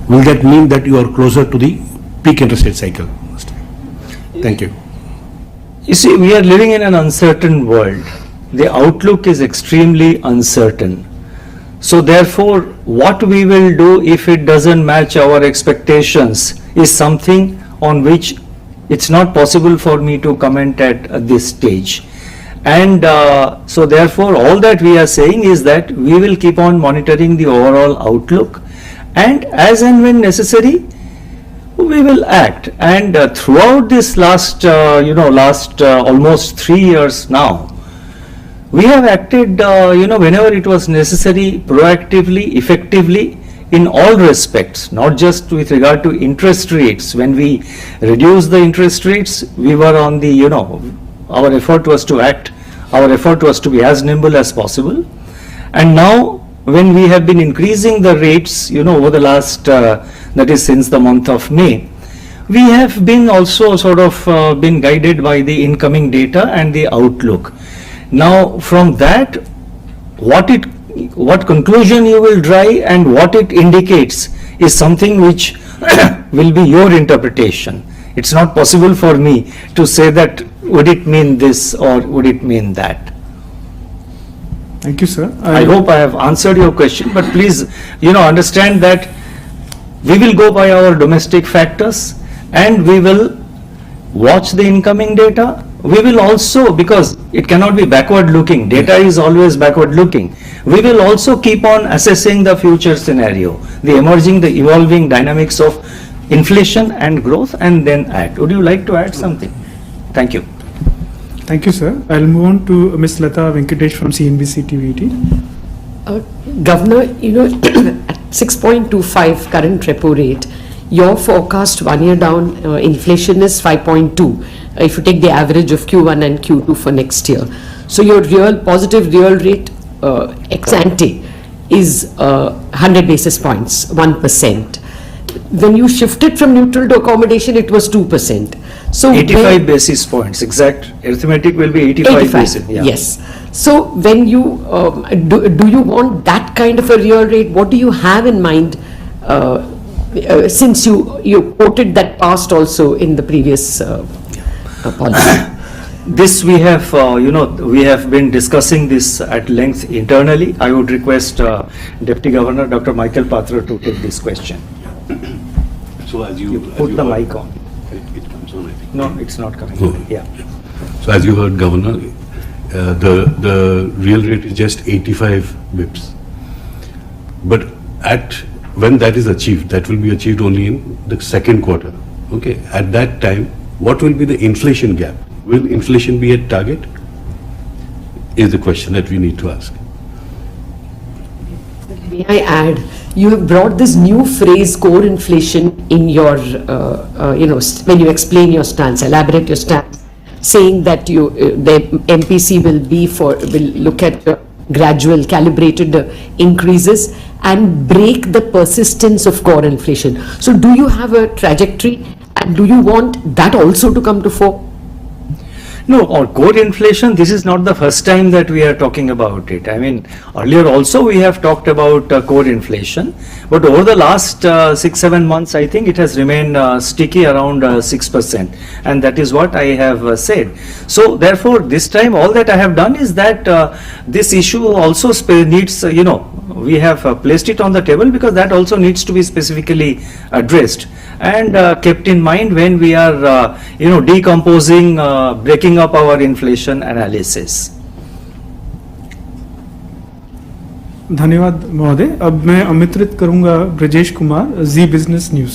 will that mean that you are closer to the peak interest rate cycle? Thank you. You see, we are living in an uncertain world. The outlook is extremely uncertain. So therefore, what we will do if it doesn't match our expectations is something on which it's not possible for me to comment at this stage. And so therefore, all that we are saying is that we will keep on monitoring the overall outlook, and as and when necessary, we will act. And throughout this last almost 3 years now, we have acted, whenever it was necessary, proactively, effectively, in all respects, not just with regard to interest rates. When we reduced the interest rates, we were on the, our effort was to act, our effort was to be as nimble as possible. And now, when we have been increasing the rates, over the last, that is since the month of May, we have been also sort of been guided by the incoming data and the outlook. Now, from that, what conclusion you will draw and what it indicates is something which will be your interpretation. It's not possible for me to say that would it mean this or would it mean that. Thank you, sir. I hope I have answered your question, but please, understand that we will go by our domestic factors and we will watch the incoming data. We will also, because it cannot be backward looking, data is always backward looking. We will also keep on assessing the future scenario, the evolving dynamics of inflation and growth, and then act. Would you like to add something? Thank you. Thank you, sir. I'll move on to Ms. Lata Venkatesh from CNBC TV18. Governor, at 6.25 current repo rate, your forecast 1 year down inflation is 5.2 if you take the average of Q1 and Q2 for next year. So your positive real rate ex ante is 100 basis points, 1%. When you shifted from neutral to accommodation, it was 2%. So 85 basis points, exact arithmetic will be 85 basis. Yeah. Yes. So when you, do you want that kind of a real rate? What do you have in mind, since you quoted that past also in the previous policy? This we have, we have been discussing this at length internally. I would request Deputy Governor Dr. Michael Patra to take this question. So as You put the mic on. It comes on, I think. No, it's not coming. Oh. Yeah. So as you heard, Governor, the real rate is just 85 bips. But when that is achieved, that will be achieved only in the second quarter. Okay. At that time, what will be the inflation gap? Will inflation be at target? Is the question that we need to ask. May I add, you have brought this new phrase core inflation in your, when you explain your stance, elaborate your stance, saying that the MPC will look at gradual calibrated increases and break the persistence of core inflation. So do you have a trajectory and do you want that also to come to fore? No, on core inflation, this is not the first time that we are talking about it. I mean, earlier also we have talked about core inflation, but over the last 6-7 months, I think it has remained sticky around 6%, and that is what I have said. So therefore, this time all that I have done is that this issue also needs, we have placed it on the table because that also needs to be specifically addressed and kept in mind when we are, decomposing, breaking up our inflation analysis. धन्यवाद महोदय. अब मैं आमंत्रित करूंगा ब्रजेश कुमार, जी business news.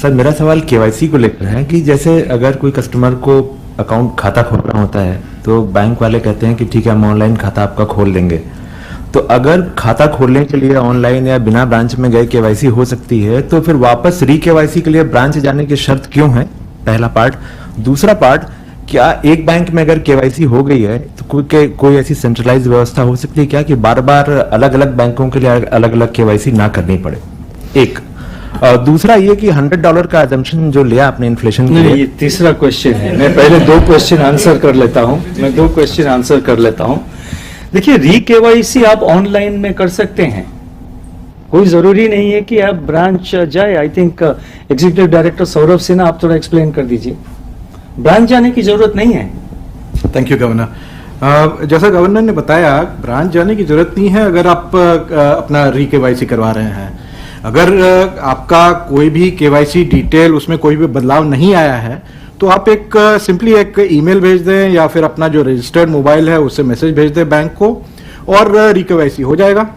Sir मेरा सवाल KYC को लेकर है कि जैसे अगर कोई कस्टमर को अकाउंट खाता खोलना होता है तो बैंक वाले कहते हैं कि ठीक है हम ऑनलाइन खाता आपका खोल देंगे. तो अगर खाता खोलने के लिए ऑनलाइन या बिना ब्रांच में गए केवाईसी हो सकती है तो फिर वापस री केवाईसी के लिए ब्रांच जाने की शर्त क्यों है? पहला पार्ट. दूसरा पार्ट, क्या एक बैंक में अगर केवाईसी हो गई है तो कोई ऐसी सेंट्रलाइज व्यवस्था हो सकती है क्या कि बार बार अलग अलग बैंकों के लिए अलग अलग केवाईसी ना करनी पड़े? एक. दूसरा ये कि $100 का अजम्पशन जो लिया आपने इन्फ्लेशन के लिए, ये तीसरा क्वेश्चन है. मैं पहले 2 क्वेश्चन आंसर कर लेता हूं. देखिए री केवाईसी आप ऑनलाइन में कर सकते हैं, कोई जरूरी नहीं है कि आप ब्रांच जाए। I think executive director Saurabh Sinha आप थोड़ा एक्सप्लेन कर दीजिए, ब्रांच जाने की जरूरत नहीं है। Thank you governor. जैसा गवर्नर ने बताया, ब्रांच जाने की जरूरत नहीं है अगर आप अपना री केवाईसी करवा रहे हैं। अगर आपका कोई भी केवाईसी डिटेल उसमें कोई भी बदलाव नहीं आया है तो आप एक सिंपली एक ईमेल भेज दें या फिर अपना जो रजिस्टर्ड मोबाइल है उससे मैसेज भेज दें बैंक को और री केवाईसी हो जाएगा।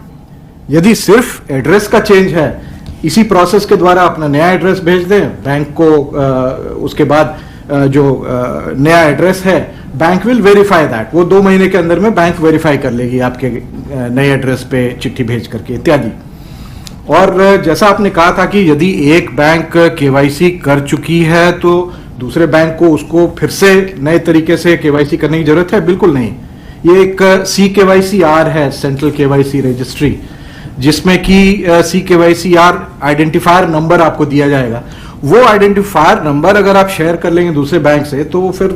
यदि सिर्फ एड्रेस का चेंज है, इसी प्रोसेस के द्वारा अपना नया एड्रेस भेज दें बैंक को, उसके बाद जो नया एड्रेस है बैंक विल वेरीफाई दैट, वो 2 महीने के अंदर में बैंक वेरीफाई कर लेगी आपके नए एड्रेस पे चिट्ठी भेज करके इत्यादि। और जैसा आपने कहा था कि यदि एक बैंक केवाईसी कर चुकी है तो दूसरे बैंक को उसको फिर से नए तरीके से केवाईसी करने की जरूरत है, बिल्कुल नहीं। ये एक CKYCR है, सेंट्रल केवाईसी रजिस्ट्री, जिसमें कि CKYCR आइडेंटिफायर नंबर आपको दिया जाएगा। वो आइडेंटिफायर नंबर अगर आप शेयर कर लेंगे दूसरे बैंक से तो फिर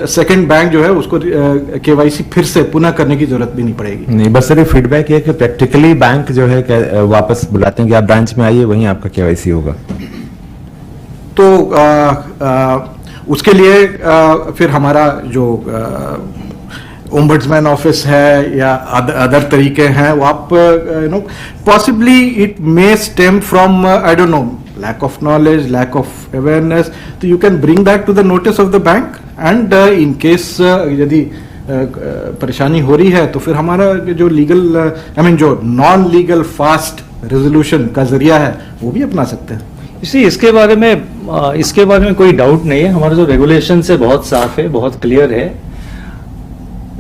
सेकंड बैंक जो है उसको केवाईसी फिर से पुनः करने की जरूरत भी नहीं पड़ेगी। नहीं, बस सिर्फ फीडबैक है कि प्रैक्टिकली बैंक जो है वापस बुलाते हैं कि आप ब्रांच में आइए, वहीं आपका केवाईसी होगा। तो उसके लिए फिर हमारा जो ओम्बड्समैन ऑफिस है या अदर तरीके हैं वो आप possibly it may stem from I don't know lack of knowledge, lack of awareness, so you can bring that to the notice of the bank and in case यदि परेशानी हो रही है तो फिर हमारा जो लीगल आई मीन जो नॉन लीगल फास्ट रेजोल्यूशन का जरिया है वो भी अपना सकते हैं। इसी इसके बारे में कोई डाउट नहीं है, हमारा जो रेगुलेशन है बहुत साफ है, बहुत क्लियर है।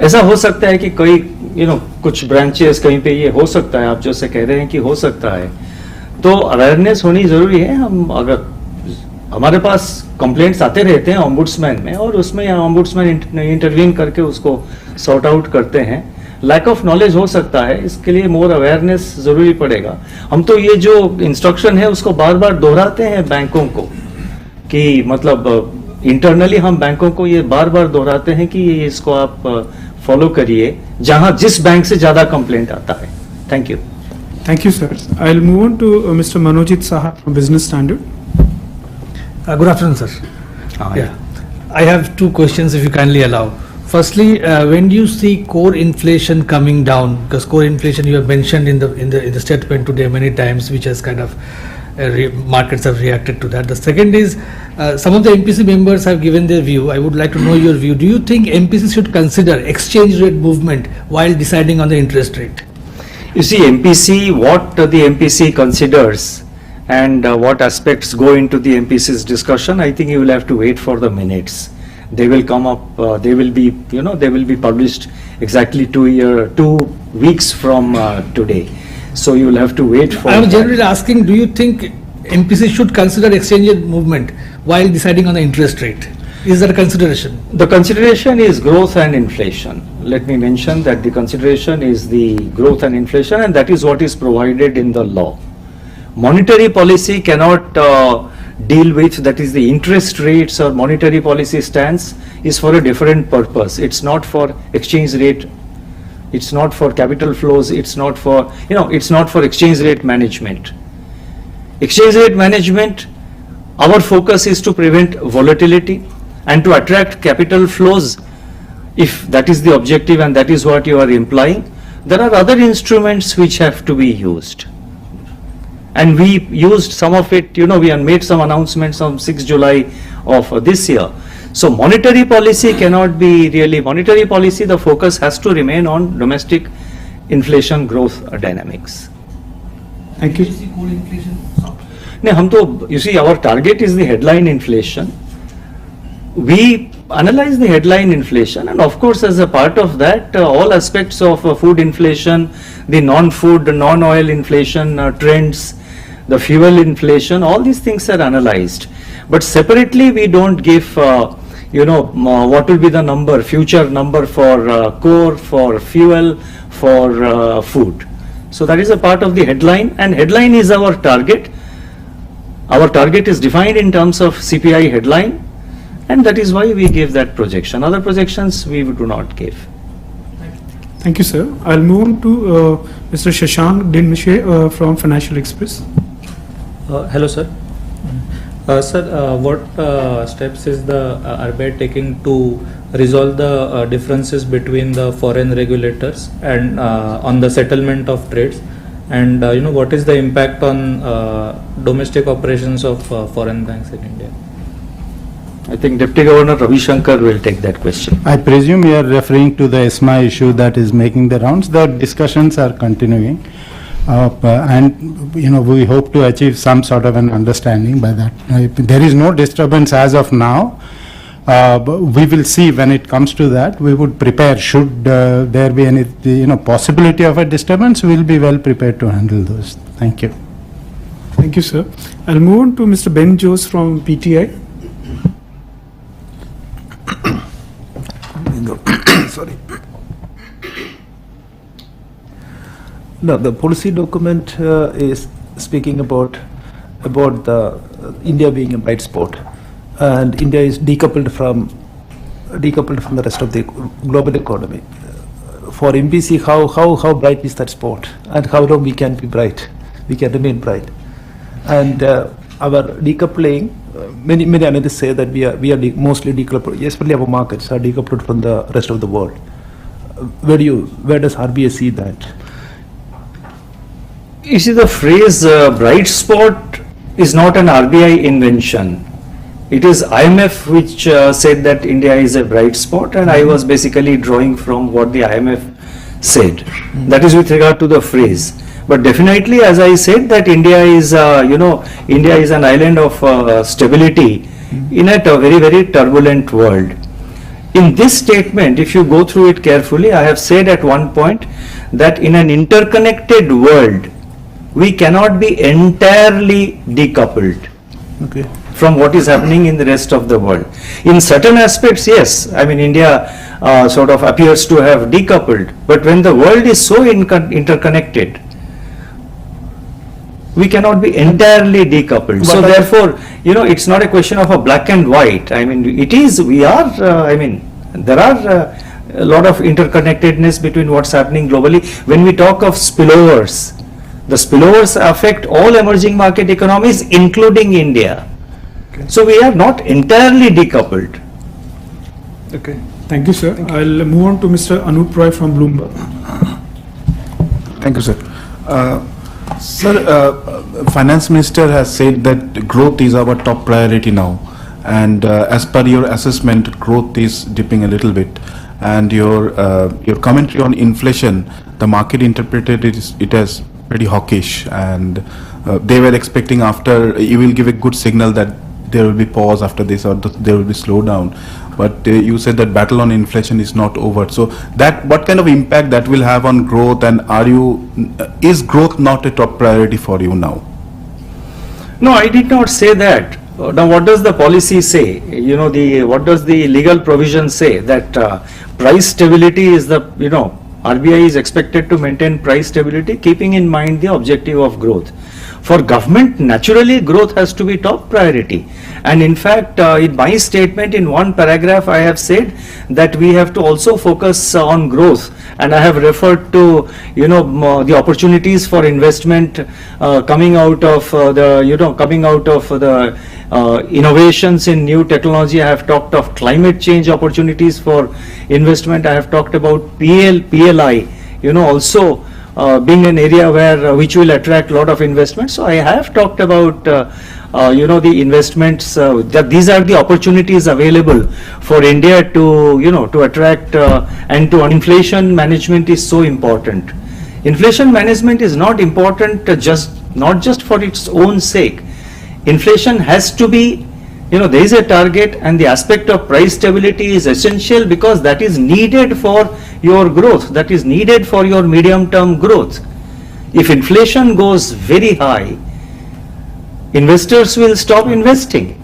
ऐसा हो सकता है कि कोई कुछ ब्रांचेस कहीं पे ये हो सकता है, आप जैसे कह रहे हैं कि हो सकता है, तो अवेयरनेस होनी जरूरी है। हम अगर हमारे पास कंप्लेंट्स आते रहते हैं ओम्बुड्समैन में और उसमें ओम्बुड्समैन इंटरवीन करके उसको सॉर्ट आउट करते हैं। लैक ऑफ नॉलेज हो सकता है, इसके लिए मोर अवेयरनेस जरूरी पड़ेगा। हम तो ये जो इंस्ट्रक्शन है उसको बार बार दोहराते हैं बैंकों को कि मतलब इंटरनली हम बैंकों को ये बार बार दोहराते हैं कि इसको आप फॉलो करिए जहां जिस बैंक से ज्यादा कंप्लेंट आता है। Thank you. Thank you, sir. I'll move on to Mr. Manojit Saha from Business Standard. Good afternoon, sir. Yeah. I have 2 questions, if you kindly allow. Firstly, when do you see core inflation coming down? Because core inflation you have mentioned in the statement today many times, which has kind of markets have reacted to that. The second is some of the MPC members have given their view. I would like to know your view. Do you think MPC should consider exchange rate movement while deciding on the interest rate? You see, MPC, what the MPC considers and what aspects go into the MPC's discussion, I think you will have to wait for the minutes. They will come up, they will be published exactly 2 weeks from today. So you will have to wait for I am that. generally asking, do you think MPC should consider exchange rate movement while deciding on the interest rate? Is that a consideration? The consideration is growth and inflation. Let me mention that the consideration is the growth and inflation, and that is what is provided in the law. Monetary policy cannot deal with, that is the interest rates or monetary policy stance is for a different purpose. It's not for exchange rate, it's not for capital flows, it's not for, it's not for exchange rate management. Exchange rate management, our focus is to prevent volatility and to attract capital flows. If that is the objective and that is what you are implying, there are other instruments which have to be used. And we used some of it, we have made some announcements on 6 July of this year. So monetary policy cannot be really, monetary policy, the focus has to remain on domestic inflation growth dynamics. Thank you. No, हम तो, you see, our target is the headline inflation. We analyze the headline inflation, and of course as a part of that all aspects of food inflation, the non-food, non-oil inflation trends, the fuel inflation, all these things are analyzed. But separately we don't give what will be the number, future number for core, for fuel, for food. So that is a part of the headline, and headline is our target. Our target is defined in terms of CPI headline, and that is why we give that projection. Other projections we do not give. Thank you, sir. I'll move on to Mr. Shashank Dinmishe from Financial Express. Hello, sir. Sir, what steps is the RBI taking to resolve the differences between the foreign regulators and on the settlement of trades? And what is the impact on domestic operations of foreign banks in India? I think Deputy Governor Ravi Shankar will take that question. I presume you are referring to the ESMA issue that is making the rounds. The discussions are continuing. And we hope to achieve some sort of an understanding by that. There is no disturbance as of now. But we will see when it comes to that. We would prepare should there be any possibility of a disturbance. We will be well prepared to handle those. Thank you. Thank you, sir. I'll move on to Mr. Ben Jose from PTI. Sorry. No, the policy document is speaking about the India being a bright spot, and India is decoupled from the rest of the global economy. For MPC, how bright is that spot, and how long we can be bright, we can remain bright, and our decoupling. Many analysts say that we are mostly decoupled, especially our markets are decoupled from the rest of the world. Where does RBI see that? You see, the phrase bright spot is not an RBI invention. It is IMF which said that India is a bright spot, and I was basically drawing from what the IMF said. That is with regard to the phrase. But definitely, as I said, that India is India is an island of stability in a very, very turbulent world. In this statement, if you go through it carefully, I have said at one point that in an interconnected world, we cannot be entirely decoupled from what is happening in the rest of the world. In certain aspects, yes, I mean India sort of appears to have decoupled, but when the world is so interconnected, we cannot be entirely decoupled. So therefore, it's not a question of a black and white. I mean, there are a lot of interconnectedness between what's happening globally. When we talk of spillovers, the spillovers affect all emerging market economies, including India. So we are not entirely decoupled. Okay. Thank you, sir. I'll move on to Mr. Anup Roy from Bloomberg. Thank you, sir. Sir, Finance Minister has said that growth is our top priority now, and as per your assessment, growth is dipping a little bit, and your commentary on inflation, the market interpreted it as pretty hawkish, and they were expecting after you will give a good signal that there will be pause after this or there will be slowdown. But you said that battle on inflation is not over. So that what kind of impact that will have on growth, and is growth not a top priority for you now? No, I did not say that. Now, what does the policy say? What does the legal provision say? That price stability is RBI is expected to maintain price stability, keeping in mind the objective of growth. For government, naturally, growth has to be top priority. And in fact, in my statement, in one paragraph, I have said that we have to also focus on growth. And I have referred to, the opportunities for investment coming out of the innovations in new technology. I have talked of climate change opportunities for investment. I have talked about PLI, also being an area which will attract a lot of investment. So I have talked about the investments, that these are the opportunities available for India to attract and to inflation management is so important. Inflation management is not important not just for its own sake. Inflation has to be, there is a target, and the aspect of price stability is essential because that is needed for your growth, that is needed for your medium-term growth. If inflation goes very high, investors will stop investing.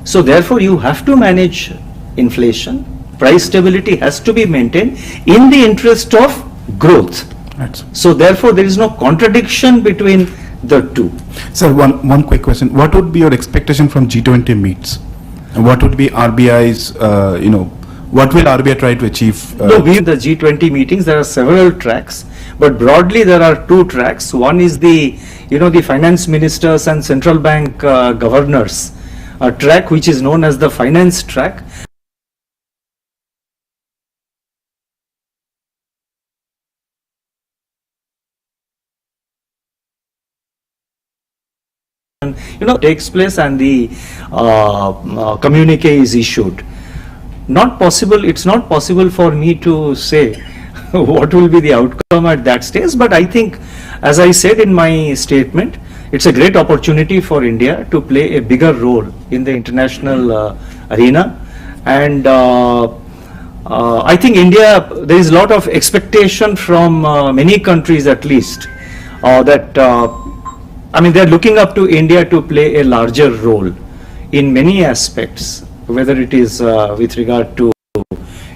So therefore, you have to manage inflation. Price stability has to be maintained in the interest of growth. Right. So therefore, there is no contradiction between the two. Sir, one quick question. What would be your expectation from G20 meets? And what would be RBI's, What will RBI try to achieve? No, we in the G20 meetings, there are several tracks, but broadly there are two tracks. One is the, the finance ministers and central bank governors track, which is known as the finance track. Takes place and the communique is issued. It's not possible for me to say what will be the outcome at that stage, but I think, as I said in my statement, it's a great opportunity for India to play a bigger role in the international arena. And I think India, there is a lot of expectation from many countries at least that they're looking up to India to play a larger role in many aspects, whether it is with regard to,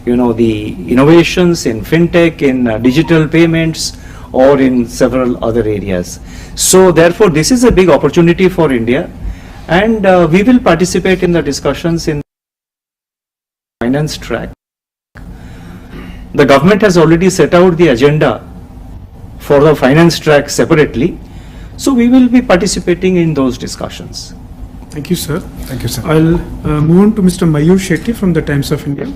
the innovations in fintech, in digital payments, or in several other areas. So therefore, this is a big opportunity for India, and we will participate in the discussions in the finance track. The government has already set out the agenda for the finance track separately. So we will be participating in those discussions. Thank you, sir. Thank you, sir. I'll move on to Mr. Mayur Shetty from the Times of India.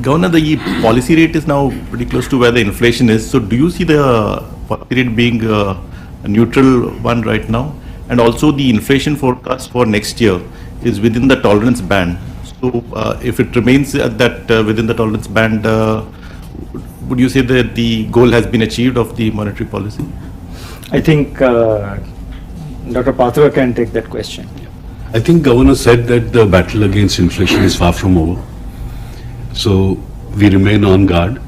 Governor, the policy rate is now pretty close to where the inflation is. So do you see the policy rate being a neutral one right now? And also the inflation forecast for next year is within the tolerance band. So if it remains at that within the tolerance band, would you say that the goal has been achieved of the monetary policy? I think Dr. Pathwa can take that question. I think Governor said that the battle against inflation is far from over. So we remain on guard,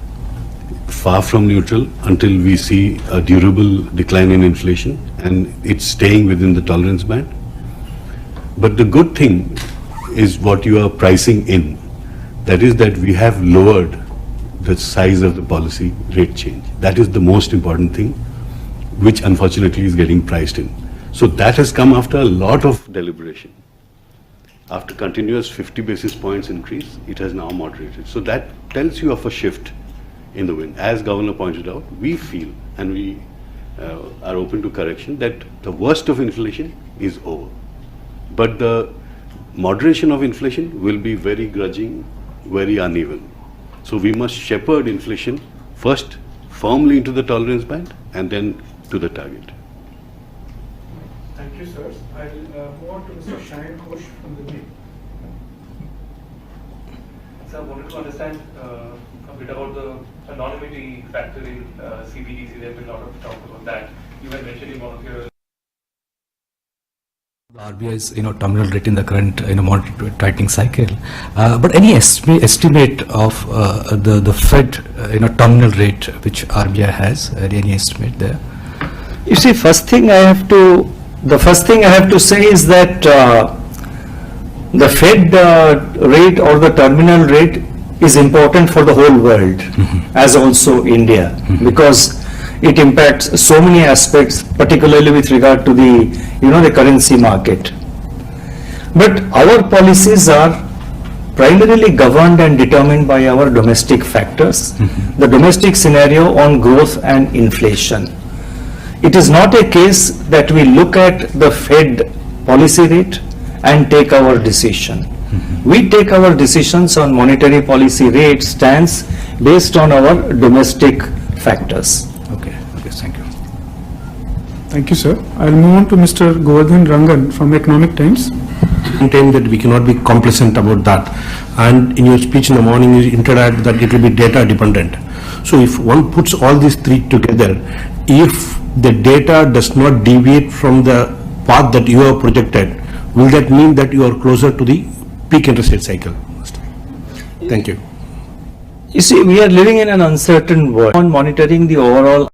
far from neutral, until we see a durable decline in inflation and it's staying within the tolerance band. But the good thing is what you are pricing in. That is that we have lowered the size of the policy rate change. That is the most important thing, which unfortunately is getting priced in. So that has come after a lot of deliberation. After continuous 50 basis points increase, it has now moderated. So that tells you of a shift in the wind. As Governor pointed out, we feel, and we are open to correction, that the worst of inflation is over. But the moderation of inflation will be very grudging, very uneven. So we must shepherd inflation first firmly into the tolerance band and then to the target. Thank you, sir. I'll move on to Mr. Shayan Ghosh from the Mail. Sir, I wanted to understand a bit about the anonymity factor in CBDC. There have been a lot of talk about that. You had mentioned in one of your RBI's terminal rate in the current monetary tightening cycle, but any estimate of the Fed terminal rate which RBI has, any estimate there? You see, the first thing I have to say is that the Fed rate or the terminal rate is important for the whole world, as also India, because it impacts so many aspects, particularly with regard to the, the currency market. But our policies are primarily governed and determined by our domestic factors, the domestic scenario on growth and inflation. It is not a case that we look at the Fed policy rate and take our decision. We take our decisions on monetary policy rate stance based on our domestic factors. Okay, thank you. Thank you, sir. I'll move on to Mr. Govardhan Rangan from Economic Times. Maintain that we cannot be complacent about that. And in your speech in the morning, you hinted at that it will be data dependent. So if one puts all these three together, if the data does not deviate from the path that you have projected, will that mean that you are closer to the peak interest rate cycle? Thank you. You see, we are living in an uncertain world. On monitoring the overall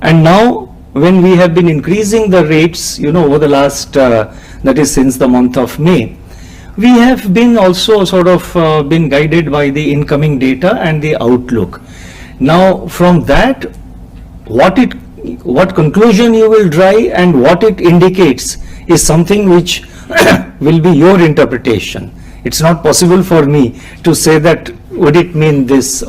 And now, when we have been increasing the rates, over the last, that is since the month of May, we have been also sort of been guided by the incoming data and the outlook. Now, from that, what conclusion you will draw and what it indicates is something which will be your interpretation. It's not possible for me to say that would it mean this